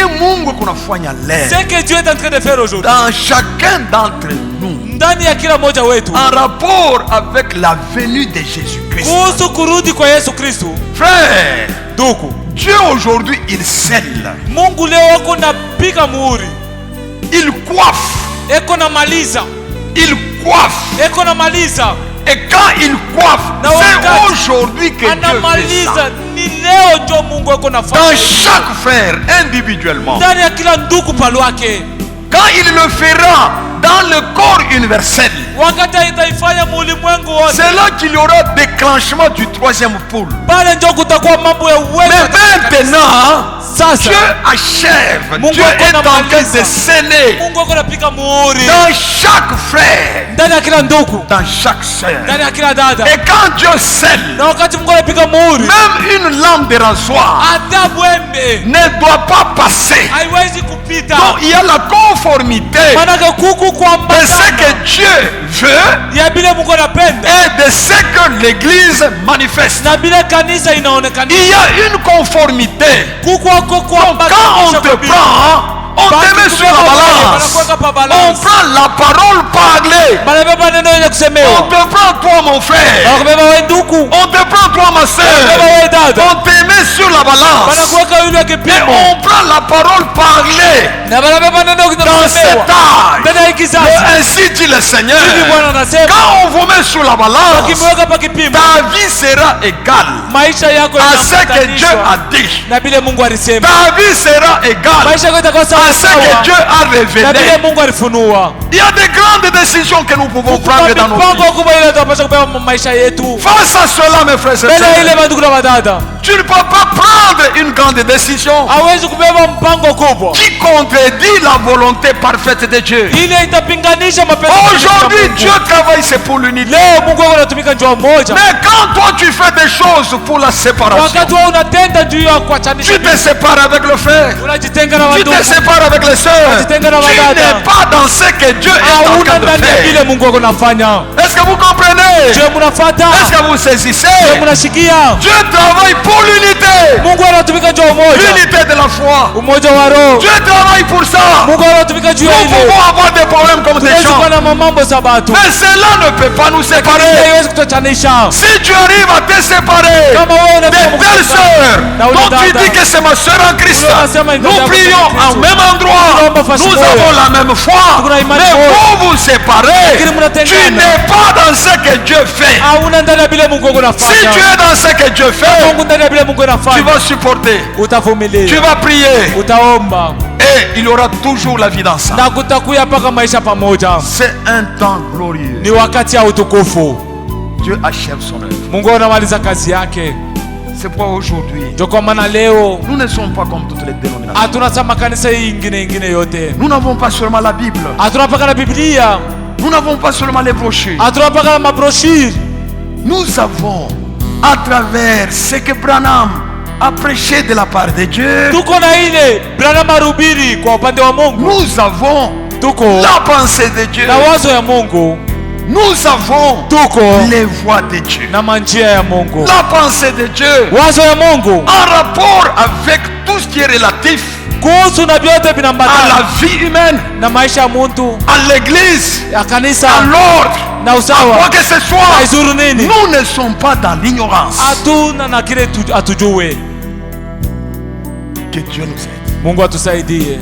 Ce que Dieu est en train de faire aujourd'hui dans chacun d'entre nous, ndani ya kila mmoja wetu, en rapport avec la venue de Jésus-Christ. kuhusu kurudi kwa Yesu Kristo. Frère, Ndugu, Dieu aujourd'hui il scelle, Mungu leo ako napiga muhuri, il coiffe, eko na maliza, il coiffe. eko na maliza. Et quand il coiffe, Na c'est wakati aujourd'hui que Dieu fait ça. anamaliza, ni leo ndio Mungu ako Dans nafanya chaque frère, individuellement. ndani ya kila ndugu palwake. Quand il le fera dans le corps universel, Wakati itaifanya mulimwengu wote, c'est là qu'il y aura déclenchement du troisième pôle. pale ndio kutakuwa mambo ya uwezo. Mais maintenant, Sasa Dieu achève. Mungu Dieu est en train anamaliza. de sceller Mungu ako napiga muhuri dans chaque frère, ndani ya kila ndugu, dans chaque sœur. ndani ya kila dada. Et quand Dieu scelle, Na wakati Mungu anapiga muhuri, même une lame de rasoir hata bwembe ne doit pas passer. haiwezi kupita. Donc il y a la conformité Manake kuku de kuambatana ce que Dieu veut ya bile Mungu anapenda et de ce que l'Église manifeste. na bile kanisa Il inaonekana. y a une conformité. Kuku wako Quand on kuambatanisha te kwa Biblia. prend, on te met sur la balance. On prend la parole parlée. Banabeba neno yenye On kusemewa. te prend toi mon frère. Banakubeba wewe ndugu. On te prend toi ma Banakubeba soeur. wewe dada. On te met sur la balance. Banakuweka yule Et kipimo. on prend la parole parlée Na banabeba neno dans cet kusemewa. âge. Ndani ya kizazi. Et ainsi dit le Seigneur. Hivi Bwana anasema, Quand on vous met sur la balance, ukimweka pa kipimo, ta vie sera égale maisha yako à ce que Dieu yanaambatanishwa a dit. na bile Mungu alisema. Ta vie sera égale Maisha yako itakuwa à sawa ce que Dieu sawa a na bile révélé. Mungu alifunua. Il y a de grandes décisions que nous pouvons prendre dans nos Mipango vies. kubwa ile tunapaswa kubeba maisha yetu. Face à cela, mes frères et Mbele ya ile sœurs, mandugu na madada, tu ne peux pas prendre une grande décision hawezi kubeba mpango kubwa qui contredit la volonté parfaite de Dieu. ile itapinganisha mapenzi ya Aujourd'hui, Mungu. Dieu travaille, c'est pour l'unité. Leo Mungu wako anatumika njia moja. Mais quand toi tu fais des choses pour la séparation, Wakati wewe unatenda juu ya kuachanisha, tu te sépares avec le frère, unajitenga na tu wandugu, te sépares avec les sœurs, tu n'es pas dans ce que Dieu est en hauna train de ndani ya faire. vile Mungu wako anafanya. Est-ce que vous comprenez? Je mnafuata? Est-ce que vous saisissez? Je mnashikia? Dieu travaille pour l'unité. Mungu anatumika njia moja, L'unité de la foi. umoja wa roho. Dieu travaille pour ça. Mungu anatumika juu ya Nous ile. pouvons avoir des problèmes comme des Tunaweza gens. kuwa na mambo sabato, Mais cela ne peut pas nous séparer. haiwezi kutuachanisha. Si tu arrives à te séparer Kama wewe de unataka telle sœur na ule dont tu dada, dis que c'est ma sœur en Christ, unasema ni dada nous yako prions katika en Kristo. même endroit, Tunaomba fasi nous moja. avons la même foi, Tuna imani mais moja. vous vous séparez, Lakini mnatengana. tu n'es pas dans ce que Dieu fait. Hauna ndani ya vile Mungu wako Si anafanya. tu es dans ce que Dieu fait, Mungu ndani ya vile Mungu tu anafanya, vas supporter, tu utavumilia, vas prier utaomba et il y aura toujours la vie dans ça. na kutakuya mpaka maisha pamoja. C'est un temps glorieux. Ni wakati ya utukufu. Dieu achève son œuvre. Mungu anamaliza kazi yake. C'est pourquoi aujourd'hui, Ndio kwa maana leo nous ne sommes pas comme toutes les dénominations. hatuna sa makanisa hii ingine yote, Nous n'avons pas seulement la Bible. hatuna mpaka na Biblia, Nous n'avons pas seulement les brochures. hatuna mpaka na mabroshiri. Nous avons, à travers ce que Branham a prêché de la part de Dieu, Tuko na ile Branham arubiri kwa upande wa Mungu, nous avons tuko la pensée de Dieu. na wazo ya Mungu, Nous avons tuko les voies de Dieu. na manjia ya Mungu, La pensée de Dieu wazo ya Mungu en rapport avec tout ce qui est relatif kuhusu na vyote à vinambatana la vie humaine, na maisha ya muntu, à l'église, ya kanisa, à l'ordre, na à quoi usawa. que ce soit. Haizuru nini? Nous ne sommes pas dans l'ignorance. Hatuna na kile hatujue. Que Dieu nous aide. Mungu atusaidie.